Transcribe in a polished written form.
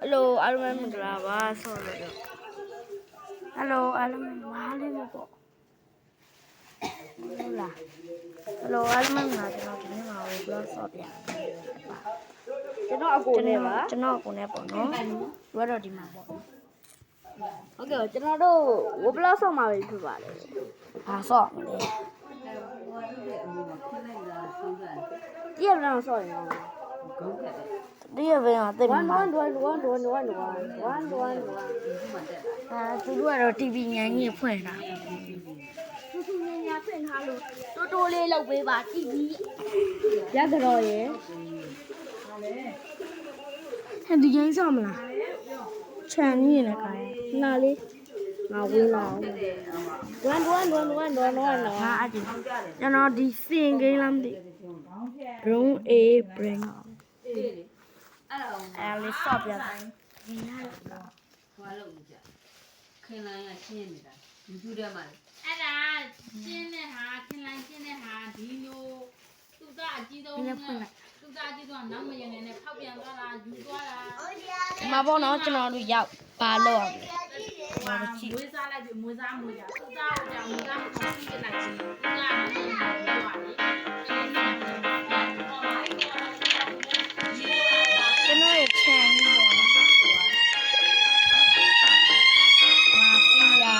Hello အားလုံးမင်္ဂလာပါဆော့လို့ Hello အားလုံးမင်္ဂလာလေးမပေါ့ဟုတ်လား Hello အားလုံးမင်္ဂလာကျွန်တော်ဒီနေ့မှာ vlog ဆော့ပြကျွန်တော်အကိုနဲ့ပါကျွန်တော်အကိုနဲ့ပေါ့နော်ဘယ်တော့ဒီမှာပေါ့ဟုတ်ကဲ့ကျွန်တော်တို့ vlog ဆော့မှာပဲဖြစ်ပါတယ်ဟာဆော့မလဲဒီရအောင်ဆော့ရင်ဒီရပဲအသက်မှာ1 သူတို့ကတော့ TV ညံကြီးဖွင့်တာသူညံညာဖွင့်ထားလို့တိုးလေးလောက်ပေးပါ TV ရကြတော့ရေဟဲ့ဒီကိန်းဆော့မလားခြံကြီးနဲ့ခိုင်းနာလေးငါဝင်းလာအောင်1ငါအကြည့်ကျွန်တော်ဒီစင်ကိန်းလားမသိ Brown A Brain အဲ့လေးဆော့ပြတိုင်းဒီရလားဟွာလို့ကြခင်လိုင်းကရှင်းနေတာယူတူထဲမှာအဲ့ဒါရှင်းတဲ့ဟာခင်လိုင်းရှင်းတဲ့ဟာဒီလိုသူကအကြီးဆုံးနဲ့သူကအကြီးဆုံးကနောက်မရင်နဲ့ဖောက်ပြန်သွားတာယူသွားတာဒီမှာပေါ့နော်ကျွန်တော်တို့ရောက်ပါလို့အောင်မွေးစားလိုက်ပြီမွေးစားသူကကြောင့်မူကမကြည့်လိုက်ဘူးသူကလည်းမွေးသွားတယ်ကျွန်တော်ရဲ့ channel ပေါ့နော်မာဖီယာ